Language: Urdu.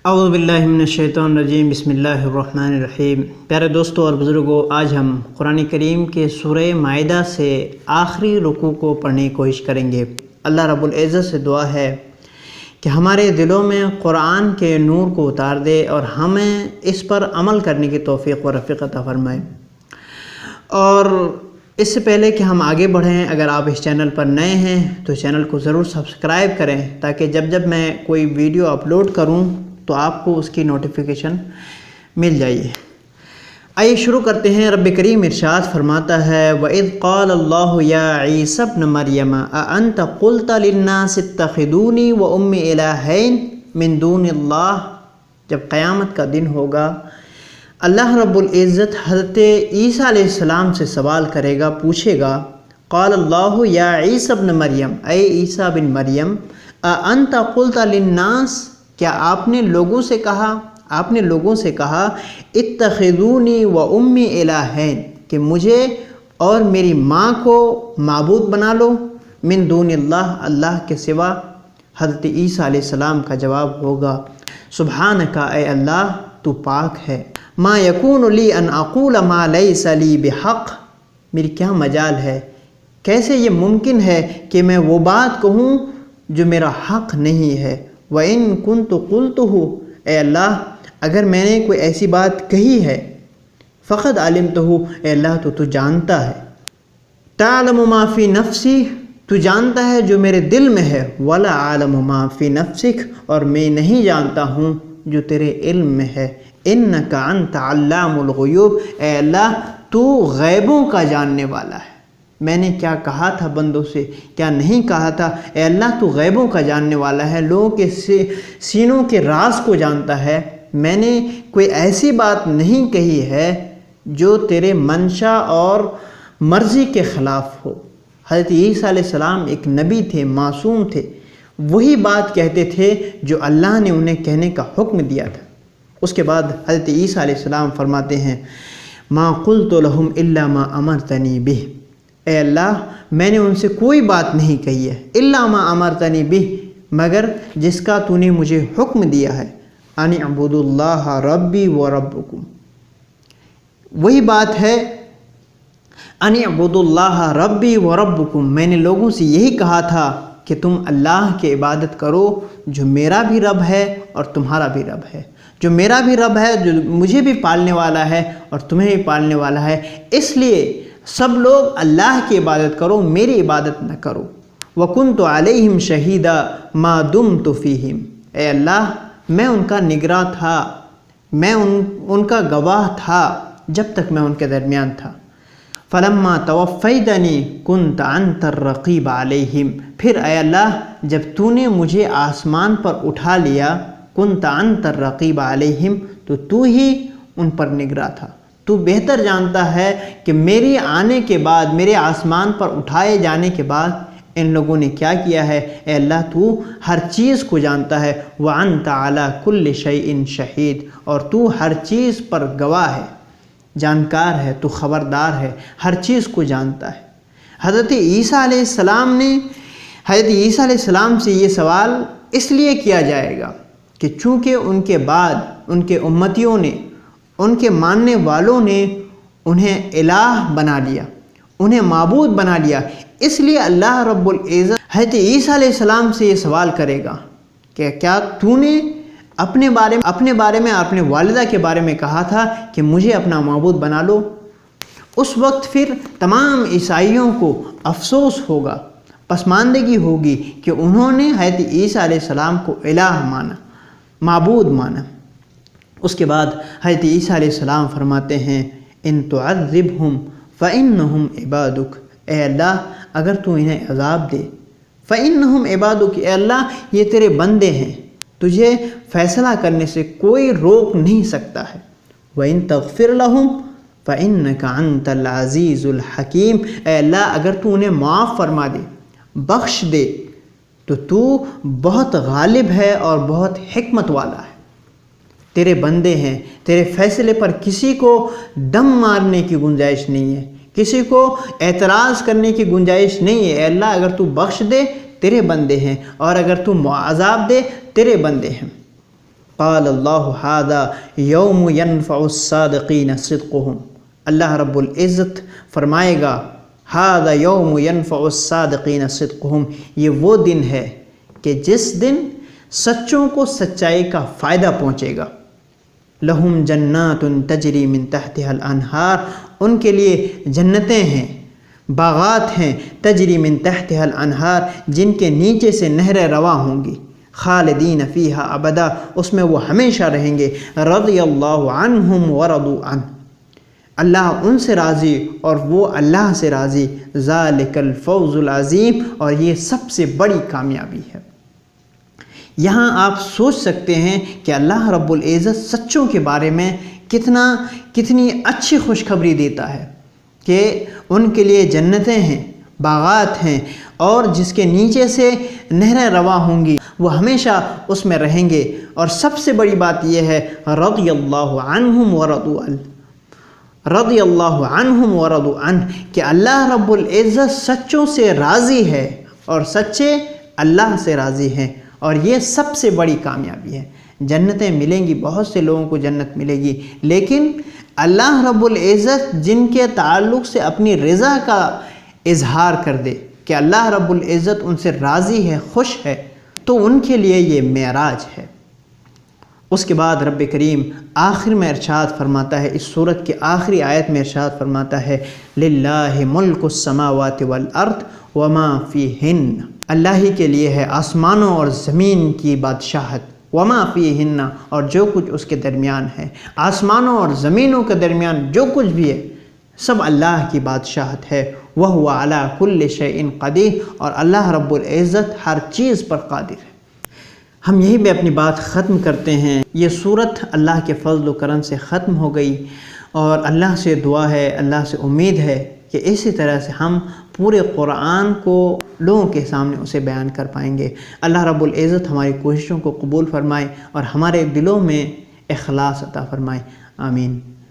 اعوذ باللہ من الشیطان الرجیم، بسم اللہ الرحمن الرحیم۔ پیارے دوستوں اور بزرگوں، آج ہم قرآن کریم کے سورہ مائدہ سے آخری رکوع کو پڑھنے کی کوشش کریں گے۔ اللہ رب العزت سے دعا ہے کہ ہمارے دلوں میں قرآن کے نور کو اتار دے اور ہمیں اس پر عمل کرنے کی توفیق و رفیق عطا فرمائے۔ اور اس سے پہلے کہ ہم آگے بڑھیں، اگر آپ اس چینل پر نئے ہیں تو چینل کو ضرور سبسکرائب کریں تاکہ جب میں کوئی ویڈیو اپلوڈ کروں تو آپ کو اس کی نوٹیفیکیشن مل جائے۔ آئیے شروع کرتے ہیں۔ رب کریم ارشاد فرماتا ہے، وَإِذْ قَالَ اللَّهُ يَا عِيسَى ابْنَ مَرْيَمَ أَأَنْتَ قُلْتَ لِلنَّاسِ اتَّخِذُونِي وَأُمِّي إِلَٰهَيْنِ مِن دُونِ اللَّهِ۔ جب قیامت کا دن ہوگا، اللہ رب العزت حضرت عیسیٰ علیہ السلام سے سوال کرے گا، پوچھے گا، قال اللہ یا عیسیٰ ابن مریم، اے عیسیٰ بن مریم، اَأَنْتَ قُلْتَ لِلنَّاسِ، کیا آپ نے لوگوں سے کہا اتخذونی و امی الہین، کہ مجھے اور میری ماں کو معبود بنا لو، من دون اللہ، اللہ کے سوا۔ حضرت عیسیٰ علیہ السلام کا جواب ہوگا، سبحانک، اے اللہ تو پاک ہے، ما یکون لی ان اقول ما لیس لی بحق، میری کیا مجال ہے، کیسے یہ ممکن ہے کہ میں وہ بات کہوں جو میرا حق نہیں ہے۔ وَإِن كُنْتُ قُلْتُهُ، اے اللہ اگر میں نے کوئی ایسی بات کہی ہے، فقد علمتہ، اے اللہ تو جانتا ہے، تعلم ما فی نفسی، تو جانتا ہے جو میرے دل میں ہے، ولا عالم ما فی نفسک، اور میں نہیں جانتا ہوں جو تیرے علم میں ہے، انک انت علام الغیوب، اے اللہ تو غیبوں کا جاننے والا ہے۔ میں نے کیا کہا تھا بندوں سے، کیا نہیں کہا تھا، اے اللہ تو غیبوں کا جاننے والا ہے، لوگوں کے سینوں کے راز کو جانتا ہے۔ میں نے کوئی ایسی بات نہیں کہی ہے جو تیرے منشا اور مرضی کے خلاف ہو۔ حضرت عیسیٰ علیہ السلام ایک نبی تھے، معصوم تھے، وہی بات کہتے تھے جو اللہ نے انہیں کہنے کا حکم دیا تھا۔ اس کے بعد حضرت عیسیٰ علیہ السلام فرماتے ہیں، ما قلت لهم الا ما امرتنی بہ، اے اللہ میں نے ان سے کوئی بات نہیں کہی ہے، الا ما امرتنی بہ، مگر جس کا تو نے مجھے حکم دیا ہے، ان اعبدوا اللہ ربی و ربکم، وہی بات ہے، ان اعبدوا اللہ ربی و ربکم، میں نے لوگوں سے یہی کہا تھا کہ تم اللہ کی عبادت کرو جو میرا بھی رب ہے اور تمہارا بھی رب ہے، جو میرا بھی رب ہے، جو مجھے بھی پالنے والا ہے اور تمہیں بھی پالنے والا ہے، اس لیے سب لوگ اللہ کی عبادت کرو، میری عبادت نہ کرو۔ وَكُنْتُ عَلَيْهِمْ شَهِيدًا مَا دُمْتُ فِيهِمْ، اے اللہ میں ان کا نگراں تھا، میں ان کا گواہ تھا جب تک میں ان کے درمیان تھا۔ فَلَمَّا تَوَفَّيْتَنِي كُنْتَ أَنْتَ الرَّقِيبَ عَلَيْهِمْ، پھر اے اللہ جب تو نے مجھے آسمان پر اٹھا لیا، كُنْتَ أَنْتَ الرَّقِيبَ عَلَيْهِمْ، تو تو ہی ان پر نگراں تھا، تو بہتر جانتا ہے کہ میری آنے کے بعد، میرے آسمان پر اٹھائے جانے کے بعد ان لوگوں نے کیا کیا ہے، اے اللہ تو ہر چیز کو جانتا ہے، وَأَنْتَ عَلَى كُلِّ شَيْءٍ شَهِيدٌ، اور تو ہر چیز پر گواہ ہے، جانکار ہے، تو خبردار ہے، ہر چیز کو جانتا ہے۔ حضرت عیسیٰ علیہ السلام نے حضرت عیسیٰ علیہ السلام سے یہ سوال اس لیے کیا جائے گا کہ چونکہ ان کے بعد ان کے امتیوں نے، ان کے ماننے والوں نے انہیں الہ بنا لیا، انہیں معبود بنا لیا، اس لیے اللہ رب العزت حضرت عیسیٰ علیہ السلام سے یہ سوال کرے گا کہ کیا تو نے اپنے بارے میں اپنے والدہ کے بارے میں کہا تھا کہ مجھے اپنا معبود بنا لو؟ اس وقت پھر تمام عیسائیوں کو افسوس ہوگا، پسماندگی ہوگی کہ انہوں نے حضرت عیسیٰ علیہ السلام کو الہ مانا، معبود مانا۔ اس کے بعد حضرت عیسیٰ علیہ السلام فرماتے ہیں، ان تعذبہم فانہم عبادک، اے اللہ اگر تو انہیں عذاب دے، فانہم عبادک، اے اللہ یہ تیرے بندے ہیں، تجھے فیصلہ کرنے سے کوئی روک نہیں سکتا ہے، وَإِن تَغْفِرْ لَهُمْ فَإِنَّكَ أَنْتَ الْعَزِيزُ الْحَكِيمُ، اے اللہ اگر تو انہیں معاف فرما دے، بخش دے، تو بہت غالب ہے اور بہت حکمت والا ہے، تیرے بندے ہیں، تیرے فیصلے پر کسی کو دم مارنے کی گنجائش نہیں ہے، کسی کو اعتراض کرنے کی گنجائش نہیں ہے، اے اللہ اگر تو بخش دے تیرے بندے ہیں، اور اگر تو عذاب دے تیرے بندے ہیں۔ قال اللہ ھذا یوم ینفع الصادقین صدقہم، اللہ رب العزت فرمائے گا ھذا یوم ینفع الصادقین صدقہم، یہ وہ دن ہے کہ جس دن سچوں کو سچائی کا فائدہ پہنچے گا۔ لہم جنات تجری من تحتها الانہار، ان کے لیے جنتیں ہیں، باغات ہیں، تجری من تحتها الانہار، جن کے نیچے سے نہریں رواں ہوں گی، خالدین فیہا ابدا، اس میں وہ ہمیشہ رہیں گے، رضی اللہ عنہم ورضوا عنہ، اللہ ان سے راضی اور وہ اللہ سے راضی، ذالک الفوز العظیم، اور یہ سب سے بڑی کامیابی ہے۔ یہاں آپ سوچ سکتے ہیں کہ اللہ رب العزت سچوں کے بارے میں کتنی اچھی خوشخبری دیتا ہے کہ ان کے لیے جنتیں ہیں، باغات ہیں، اور جس کے نیچے سے نہریں رواں ہوں گی، وہ ہمیشہ اس میں رہیں گے، اور سب سے بڑی بات یہ ہے رضی اللہ عنہم ورضوا عنہ، رضی اللہ عنہم ورضوا عنہ، کہ اللہ رب العزت سچوں سے راضی ہے اور سچے اللہ سے راضی ہیں، اور یہ سب سے بڑی کامیابی ہے۔ جنتیں ملیں گی، بہت سے لوگوں کو جنت ملے گی، لیکن اللہ رب العزت جن کے تعلق سے اپنی رضا کا اظہار کر دے کہ اللہ رب العزت ان سے راضی ہے، خوش ہے، تو ان کے لیے یہ معراج ہے۔ اس کے بعد رب کریم آخر میں ارشاد فرماتا ہے، اس سورت کے آخری آیت میں ارشاد فرماتا ہے للہ ملک السماوات والارض وما فیہن، اللہ ہی کے لیے ہے آسمانوں اور زمین کی بادشاہت، وما فیہن، اور جو کچھ اس کے درمیان ہے، آسمانوں اور زمینوں کے درمیان جو کچھ بھی ہے سب اللہ کی بادشاہت ہے، وہو علی کل شیء قدیر، اور اللہ رب العزت ہر چیز پر قادر ہے۔ ہم یہی پہ اپنی بات ختم کرتے ہیں۔ یہ سورت اللہ کے فضل و کرم سے ختم ہو گئی، اور اللہ سے دعا ہے، اللہ سے امید ہے کہ اسی طرح سے ہم پورے قرآن کو لوگوں کے سامنے اسے بیان کر پائیں گے۔ اللہ رب العزت ہماری کوششوں کو قبول فرمائے اور ہمارے دلوں میں اخلاص عطا فرمائے، آمین۔